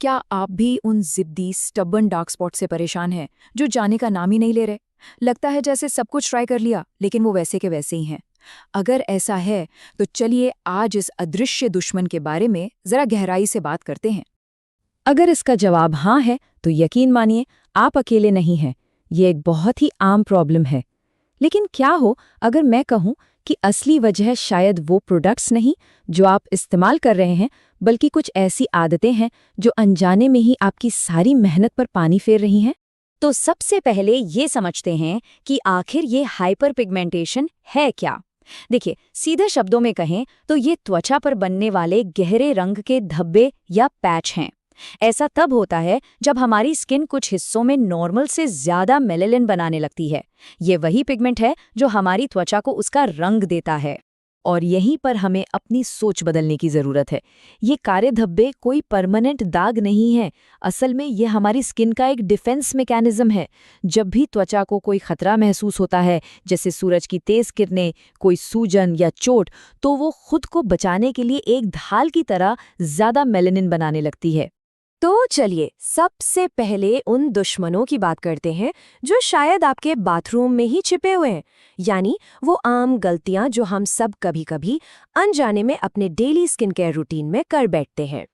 क्या आप भी उन जिद्दी स्टबर्न डार्क स्पॉट से परेशान हैं जो जाने का नाम ही नहीं ले रहे? लगता है जैसे सब कुछ ट्राई कर लिया लेकिन वो वैसे के वैसे ही हैं। अगर ऐसा है तो चलिए आज इस अदृश्य दुश्मन के बारे में जरा गहराई से बात करते हैं। अगर इसका जवाब हाँ है तो यकीन मानिए आप अकेले नहीं हैं। ये एक बहुत ही आम प्रॉब्लम है। लेकिन क्या हो अगर मैं कहूँ कि असली वजह शायद वो प्रोडक्ट्स नहीं जो आप इस्तेमाल कर रहे हैं, बल्कि कुछ ऐसी आदतें हैं जो अनजाने में ही आपकी सारी मेहनत पर पानी फेर रही हैं? तो सबसे पहले ये समझते हैं कि आखिर ये हाइपर पिगमेंटेशन है क्या। देखिए, सीधे शब्दों में कहें तो ये त्वचा पर बनने वाले गहरे रंग के धब्बे या पैच हैं। ऐसा तब होता है जब हमारी स्किन कुछ हिस्सों में नॉर्मल से ज्यादा मेलेनिन बनाने लगती है। ये वही पिगमेंट है जो हमारी त्वचा को उसका रंग देता है। और यहीं पर हमें अपनी सोच बदलने की ज़रूरत है। ये काले धब्बे कोई परमानेंट दाग नहीं है। असल में ये हमारी स्किन का एक डिफेंस मैकेनिज्म है। जब भी त्वचा को कोई खतरा महसूस होता है, जैसे सूरज की तेज किरणें, कोई सूजन या चोट, तो वो खुद को बचाने के लिए एक ढाल की तरह ज़्यादा मेलेनिन बनाने लगती है। तो चलिए सबसे पहले उन दुश्मनों की बात करते हैं जो शायद आपके बाथरूम में ही छिपे हुए हैं, यानी वो आम गलतियां जो हम सब कभी-कभी अनजाने में अपने डेली स्किन केयर रूटीन में कर बैठते हैं।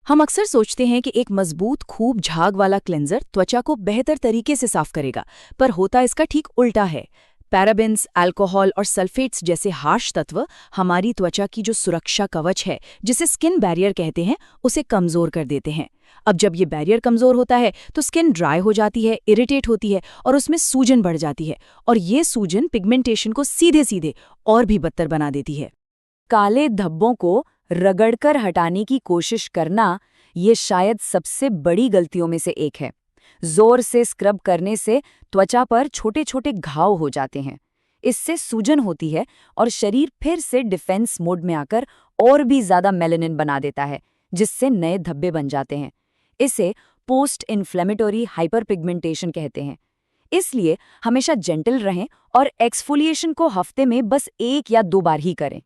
हम अक्सर सोचते हैं कि एक मजबूत खूब झाग वाला क्लेंजर त्वचा को बेहतर तरीके से साफ करेगा, पर होता इसका ठीक उल्टा है। पैराबेन्स, अल्कोहल और सल्फेट्स जैसे हार्श तत्व हमारी त्वचा की जो सुरक्षा कवच है, जिसे स्किन बैरियर कहते हैं, उसे कमजोर कर देते हैं। अब जब ये बैरियर कमजोर होता है तो स्किन ड्राई हो जाती है, इरिटेट होती है और उसमें सूजन बढ़ जाती है, और ये सूजन पिगमेंटेशन को सीधे सीधे और भी बदतर बना देती है। काले धब्बों को रगड़कर हटाने की कोशिश करना ये शायद सबसे बड़ी गलतियों में से एक है। जोर से स्क्रब करने से त्वचा पर छोटे छोटे घाव हो जाते हैं। इससे सूजन होती है और शरीर फिर से डिफेंस मोड में आकर और भी ज्यादा मेलेनिन बना देता है, जिससे नए धब्बे बन जाते हैं। इसे पोस्ट इन्फ्लेमेटरी हाइपरपिगमेंटेशन कहते हैं। इसलिए हमेशा जेंटल रहें और एक्सफोलिएशन को हफ्ते में बस 1 या 2 बार ही करें।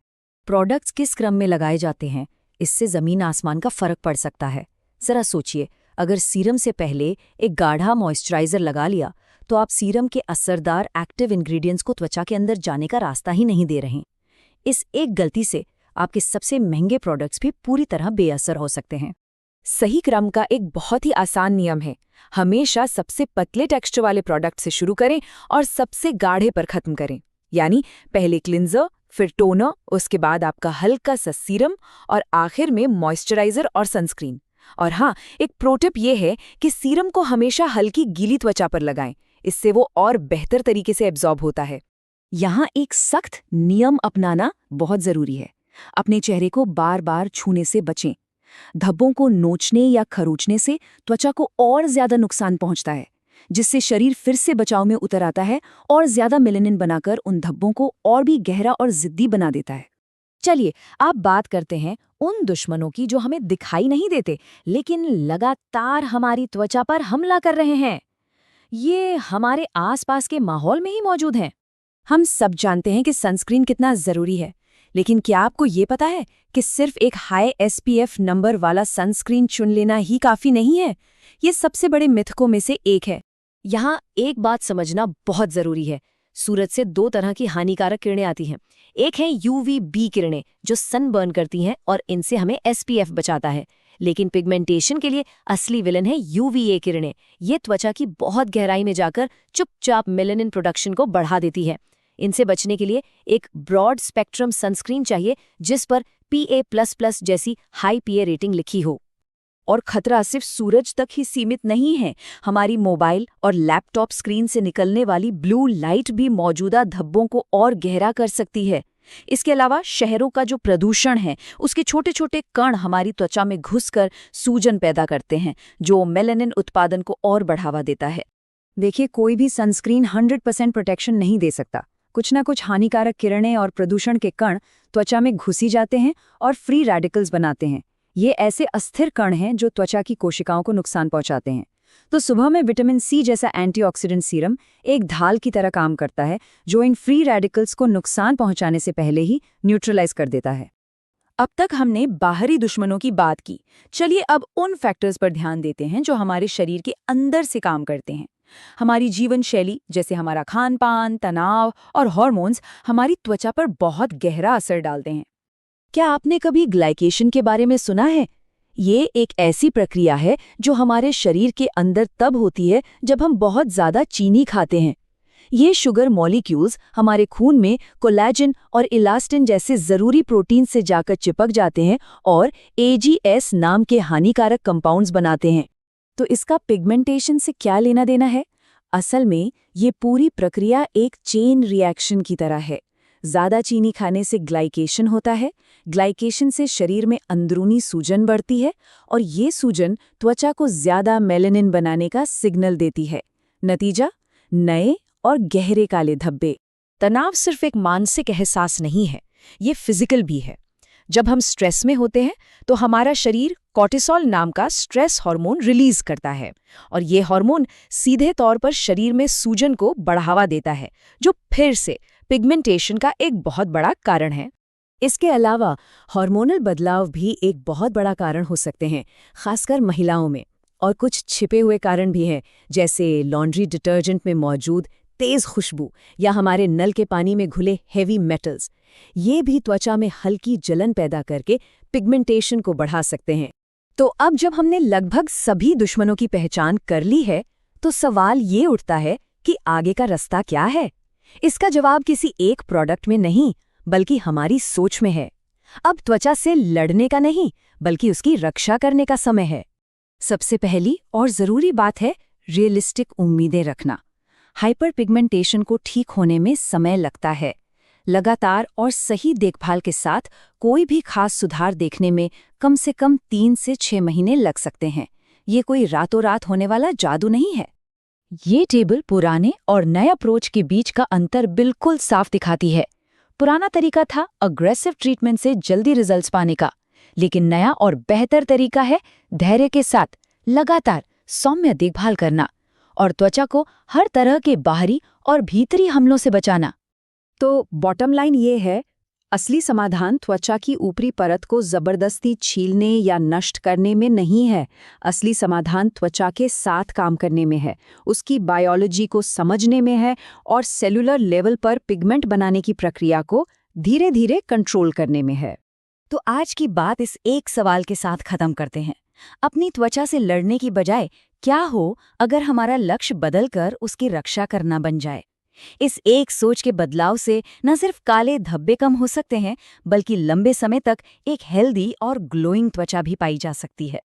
प्रोडक्ट्स किस क्रम में लगाए जाते हैं, इससे जमीन आसमान का फर्क पड़ सकता है। जरा सोचिए, अगर सीरम से पहले एक गाढ़ा मॉइस्चराइजर लगा लिया तो आप सीरम के असरदार एक्टिव इंग्रेडिएंट्स को त्वचा के अंदर जाने का रास्ता ही नहीं दे रहे। इस एक गलती से आपके सबसे महंगे प्रोडक्ट्स भी पूरी तरह बेअसर हो सकते हैं। सही क्रम का एक बहुत ही आसान नियम है, हमेशा सबसे पतले टेक्सचर वाले प्रोडक्ट से शुरू करें और सबसे गाढ़े पर खत्म करें। यानी पहले क्लिंजर, फिर टोनर, उसके बाद आपका हल्का सा सीरम और आखिर में मॉइस्चराइजर और सनस्क्रीन। और हाँ, एक प्रो टिप ये है कि सीरम को हमेशा हल्की गीली त्वचा पर लगाएं, इससे वो और बेहतर तरीके से एब्जॉर्ब होता है। यहाँ एक सख्त नियम अपनाना बहुत जरूरी है। अपने चेहरे को बार बार छूने से बचें। धब्बों को नोचने या खरोंचने से त्वचा को और ज्यादा नुकसान पहुंचता है, जिससे शरीर फिर से बचाव में उतर आता है और ज्यादा मेलेनिन बनाकर उन धब्बों को और भी गहरा और जिद्दी बना देता है। चलिए अब बात करते हैं उन दुश्मनों की जो हमें दिखाई नहीं देते लेकिन लगातार हमारी त्वचा पर हमला कर रहे हैं। ये हमारे आसपास के माहौल में ही मौजूद हैं। हम सब जानते हैं कि सनस्क्रीन कितना जरूरी है, लेकिन क्या आपको ये पता है कि सिर्फ एक हाई SPF नंबर वाला सनस्क्रीन चुन लेना ही काफी नहीं है? ये सबसे बड़े मिथकों में से एक है। यहाँ एक बात समझना बहुत जरूरी है। सूरज से 2 तरह की हानिकारक किरणें आती हैं। एक है UVB किरणें जो सन बर्न करती हैं और इनसे हमें SPF बचाता है। लेकिन पिगमेंटेशन के लिए असली विलन है UVA किरणें। ये त्वचा की बहुत गहराई में जाकर चुपचाप मेलेनिन प्रोडक्शन को बढ़ा देती है। इनसे बचने के लिए एक ब्रॉड स्पेक्ट्रम सनस्क्रीन चाहिए जिस पर PA++ जैसी हाई PA रेटिंग लिखी हो। और खतरा सिर्फ सूरज तक ही सीमित नहीं है। हमारी मोबाइल और लैपटॉप स्क्रीन से निकलने वाली ब्लू लाइट भी मौजूदा धब्बों को और गहरा कर सकती है। इसके अलावा शहरों का जो प्रदूषण है, उसके छोटे छोटे कण हमारी त्वचा में घुसकर सूजन पैदा करते हैं, जो मेलेनिन उत्पादन को और बढ़ावा देता है। देखिए, कोई भी सनस्क्रीन 100% प्रोटेक्शन नहीं दे सकता। कुछ ना कुछ हानिकारक किरणें और प्रदूषण के कण त्वचा में घुसी जाते हैं और फ्री रेडिकल्स बनाते हैं। ये ऐसे अस्थिर कण हैं जो त्वचा की कोशिकाओं को नुकसान पहुंचाते हैं। तो सुबह में विटामिन C जैसा एंटीऑक्सीडेंट सीरम एक ढाल की तरह काम करता है, जो इन फ्री रेडिकल्स को नुकसान पहुंचाने से पहले ही न्यूट्रलाइज कर देता है। अब तक हमने बाहरी दुश्मनों की बात की। चलिए अब उन फैक्टर्स पर ध्यान देते हैं जो हमारे शरीर के अंदर से काम करते हैं। हमारी जीवन शैली, जैसे हमारा खान-पान, तनाव और हार्मोन्स, हमारी त्वचा पर बहुत गहरा असर डालते हैं। क्या आपने कभी ग्लाइकेशन के बारे में सुना है? ये एक ऐसी प्रक्रिया है जो हमारे शरीर के अंदर तब होती है जब हम बहुत ज़्यादा चीनी खाते हैं। ये शुगर मॉलिक्यूल्स हमारे खून में कोलेजन और इलास्टिन जैसे ज़रूरी प्रोटीन से जाकर चिपक जाते हैं और AGS नाम के हानिकारक कंपाउंड्स बनाते हैं। तो इसका पिगमेंटेशन से क्या लेना देना है? असल में ये पूरी प्रक्रिया एक चेन रिएक्शन की तरह है। ज़्यादा चीनी खाने से ग्लाइकेशन होता है, ग्लाइकेशन से शरीर में अंदरूनी सूजन बढ़ती है और ये सूजन त्वचा को ज़्यादा मेलानिन बनाने का सिग्नल देती है। नतीजा, नए और गहरे काले धब्बे। तनाव सिर्फ एक मानसिक एहसास नहीं है, ये फिजिकल भी है। जब हम स्ट्रेस में होते हैं तो हमारा शरीर कॉर्टिसोल नाम का स्ट्रेस हार्मोन रिलीज करता है और ये हार्मोन सीधे तौर पर शरीर में सूजन को बढ़ावा देता है, जो फिर से पिगमेंटेशन का एक बहुत बड़ा कारण है। इसके अलावा हार्मोनल बदलाव भी एक बहुत बड़ा कारण हो सकते हैं, खासकर महिलाओं में। और कुछ छिपे हुए कारण भी हैं, जैसे लॉन्ड्री डिटर्जेंट में मौजूद तेज खुशबू या हमारे नल के पानी में घुले हेवी मेटल्स। ये भी त्वचा में हल्की जलन पैदा करके पिगमेंटेशन को बढ़ा सकते हैं। तो अब जब हमने लगभग सभी दुश्मनों की पहचान कर ली है, तो सवाल ये उठता है कि आगे का रास्ता क्या है? इसका जवाब किसी एक प्रोडक्ट में नहीं, बल्कि हमारी सोच में है। अब त्वचा से लड़ने का नहीं, बल्कि उसकी रक्षा करने का समय है। सबसे पहली और ज़रूरी बात है रियलिस्टिक उम्मीदें रखना। हाइपर पिगमेंटेशन को ठीक होने में समय लगता है। लगातार और सही देखभाल के साथ कोई भी खास सुधार देखने में कम से कम 3 से 6 महीने लग सकते हैं। ये कोई रातों रात होने वाला जादू नहीं है। ये टेबल पुराने और नए अप्रोच के बीच का अंतर बिल्कुल साफ दिखाती है। पुराना तरीका था अग्रेसिव ट्रीटमेंट से जल्दी रिजल्ट्स पाने का, लेकिन नया और बेहतर तरीका है धैर्य के साथ लगातार सौम्य देखभाल करना और त्वचा को हर तरह के बाहरी और भीतरी हमलों से बचाना। तो बॉटम लाइन ये है, असली समाधान त्वचा की ऊपरी परत को जबरदस्ती छीलने या नष्ट करने में नहीं है। असली समाधान त्वचा के साथ काम करने में है, उसकी बायोलॉजी को समझने में है और सेलुलर लेवल पर पिगमेंट बनाने की प्रक्रिया को धीरे धीरे कंट्रोल करने में है। तो आज की बात इस एक सवाल के साथ खत्म करते हैं। अपनी त्वचा से लड़ने की बजाय क्या हो अगर हमारा लक्ष्य बदलकर उसकी रक्षा करना बन जाए? इस एक सोच के बदलाव से न सिर्फ काले धब्बे कम हो सकते हैं, बल्कि लंबे समय तक एक हेल्दी और ग्लोइंग त्वचा भी पाई जा सकती है।